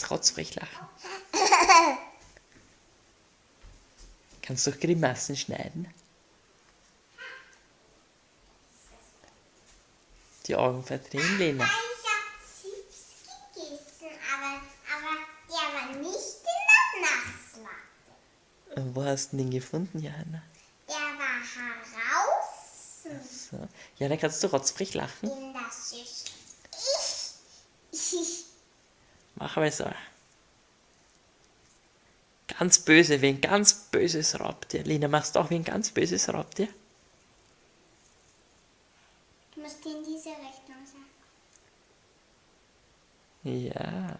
jetzt rotzfrech lachen. Kannst du auch Grimassen schneiden? Die Augen verdrehen, Lena. Ich habe Chips gegessen, aber der war nicht in der Nassmatte. Und wo hast du den gefunden, Johanna? Der war draußen So. Ja, dann kannst du rotzfrech lachen. in der Schüssel. Mach mal so. Ganz böse, wie ein ganz böses Raubtier. Lena, machst du auch wie ein ganz böses Raubtier? Du musst in diese Richtung sagen. Ja.